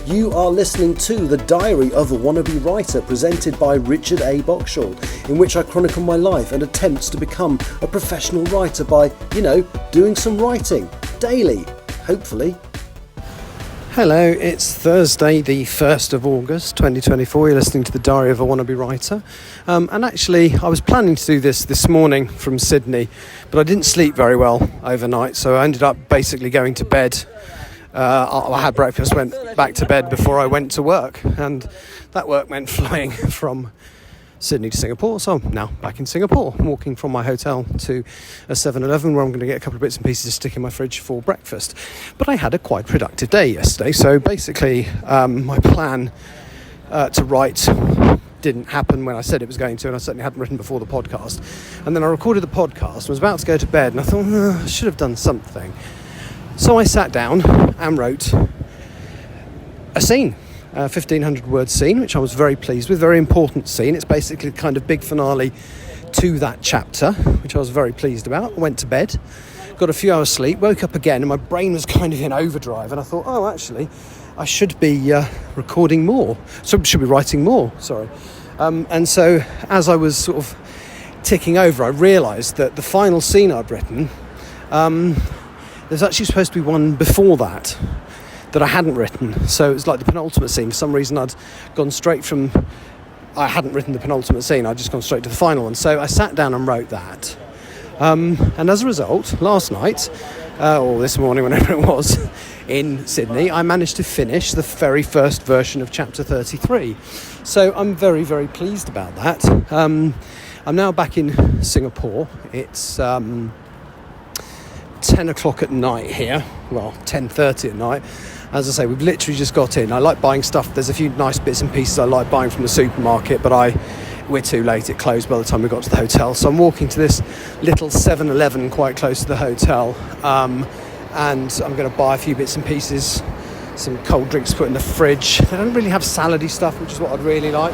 You are listening to The Diary of a Wannabe Writer, presented by Richard A. Boxshall, in which I chronicle my life and attempts to become a professional writer by, doing some writing daily, hopefully. Hello, it's Thursday the 1st of August 2024. You're listening to The Diary of a Wannabe Writer. And actually, I was planning to do this morning from Sydney, but I didn't sleep very well overnight, so I ended up basically going to bed. I had breakfast, went back to bed before I went to work, and that work meant flying from Sydney to Singapore. So I'm now back in Singapore. I'm walking from my hotel to a 7-Eleven where I'm going to get a couple of bits and pieces to stick in my fridge for breakfast. But I had a quite productive day yesterday, so basically my plan to write didn't happen when I said it was going to, and I certainly hadn't written before the podcast. And then I recorded the podcast, was about to go to bed, and I thought, I should have done something. So I sat down and wrote a scene, a 1,500-word scene, which I was very pleased with, very important scene. It's basically the kind of big finale to that chapter, which I was very pleased about. I went to bed, got a few hours sleep, woke up again, and my brain was kind of in overdrive, and I thought, actually, I should be recording more. So should be writing more, sorry. And so as I was sort of ticking over, I realised that the final scene I'd written, there's actually supposed to be one before that I hadn't written. So it was like the penultimate scene. For some reason I hadn't written the penultimate scene, I'd just gone straight to the final one. So I sat down and wrote that. And as a result, last night, or this morning, whenever it was, in Sydney, I managed to finish the very first version of chapter 33. So I'm very, very pleased about that. I'm now back in Singapore. It's 10 o'clock at night here, 10:30 at night. As I say, we've literally just got in. I like buying stuff. There's a few nice bits and pieces I like buying from the supermarket, but we're too late. It closed by the time we got to the hotel. So I'm walking to this little 7-Eleven quite close to the hotel, and I'm going to buy a few bits and pieces, some cold drinks to put in the fridge. They don't really have salady stuff, which is what I'd really like,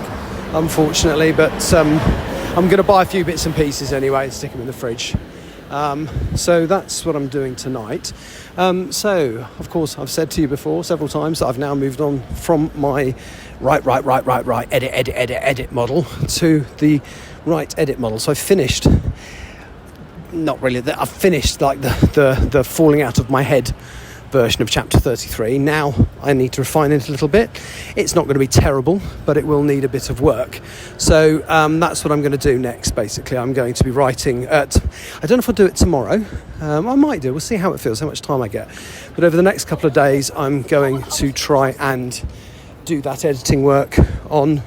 unfortunately, but I'm going to buy a few bits and pieces anyway and stick them in the fridge. So that's what I'm doing tonight. So, of course, I've said to you before several times that I've now moved on from my write, edit model to the write, edit model. So I've finished, I've finished like the falling out of my head version of chapter 33. Now I need to refine it a little bit. It's not going to be terrible, but it will need a bit of work. So that's what I'm going to do next, basically. I'm going to be writing I don't know if I'll do it tomorrow. I might do. We'll see how it feels, how much time I get. But over the next couple of days, I'm going to try and do that editing work on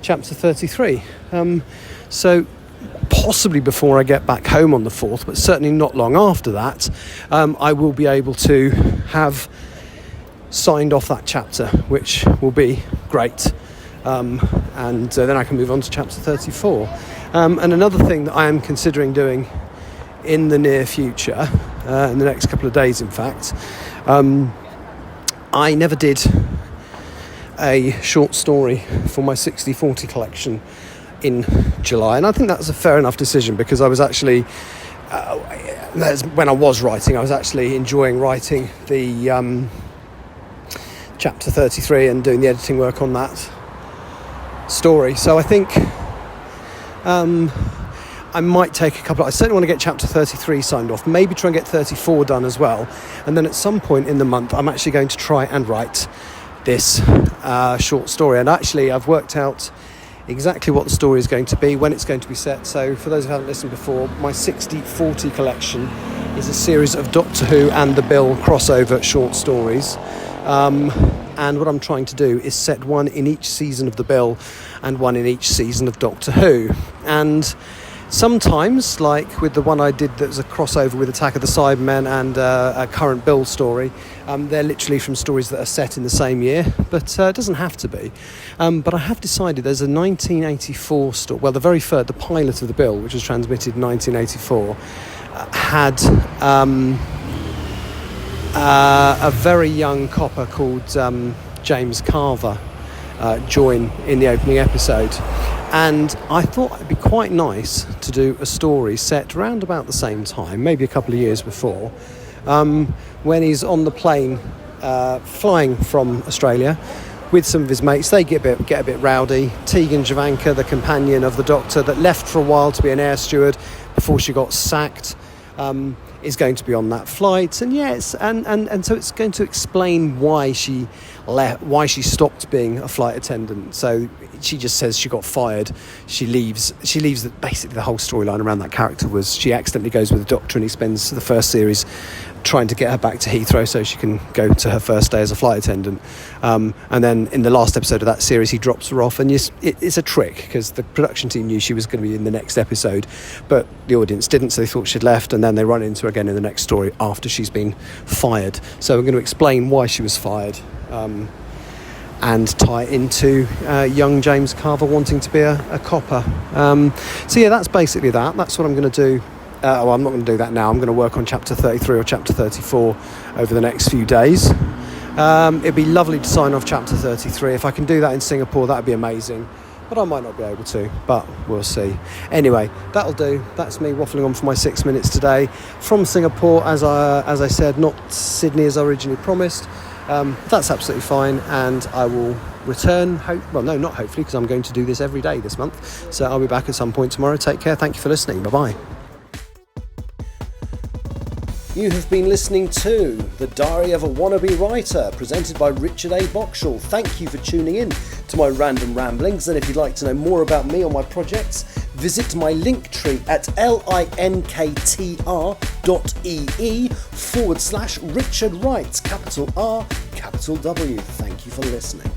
chapter 33. So possibly before I get back home on the 4th, but certainly not long after that, I will be able to have signed off that chapter, which will be great. And then I can move on to chapter 34. And another thing that I am considering doing in the near future, in the next couple of days in fact, I never did a short story for my 60/40 collection in July, and I think that's a fair enough decision, because I was actually when I was writing, I was actually enjoying writing the chapter 33 and doing the editing work on that story. So I think I might take I certainly want to get chapter 33 signed off, maybe try and get 34 done as well, and then at some point in the month I'm actually going to try and write this short story. And actually I've worked out exactly what the story is going to be, when it's going to be set. So for those who haven't listened before, my 60/40 collection is a series of Doctor Who and The Bill crossover short stories. And what I'm trying to do is set one in each season of The Bill and one in each season of Doctor Who. And sometimes, like with the one I did that was a crossover with Attack of the Cybermen and a current Bill story, they're literally from stories that are set in the same year, but it doesn't have to be. But I have decided there's a 1984 story, the the pilot of The Bill, which was transmitted in 1984, had a very young copper called James Carver join in the opening episode. And I thought it'd be quite nice to do a story set around about the same time, maybe a couple of years before, when he's on the plane flying from Australia with some of his mates. They get a bit rowdy. Tegan Javanka, the companion of the Doctor that left for a while to be an air steward before she got sacked, is going to be on that flight. And yes, and so it's going to explain why she stopped being a flight attendant. So she just says she got fired. She leaves. Basically the whole storyline around that character was she accidentally goes with the Doctor, and he spends the first series trying to get her back to Heathrow so she can go to her first day as a flight attendant. And then in the last episode of that series, he drops her off, and it's a trick because the production team knew she was going to be in the next episode, but the audience didn't, so they thought she'd left, and then they run into her again in the next story after she's been fired. So we're going to explain why she was fired, and tie it into young James Carver wanting to be a copper. So yeah, that's basically that. That's what I'm going to do. I'm not going to do that now. I'm going to work on chapter 33 or chapter 34 over the next few days. It'd be lovely to sign off chapter 33. If I can do that in Singapore, that'd be amazing. But I might not be able to, but we'll see. Anyway, that'll do. That's me waffling on for my 6 minutes today from Singapore, as I said, not Sydney as I originally promised. That's absolutely fine, and I will return, not hopefully, because I'm going to do this every day this month. So I'll be back at some point tomorrow. Take care. Thank you for listening. Bye-bye. You have been listening to The Diary of a Wannabe Writer, presented by Richard A. Boxall. Thank you for tuning in to my random ramblings, and if you'd like to know more about me or my projects, visit my Linktree at linktr.ee/Richard Wright, capital R, capital W. Thank you for listening.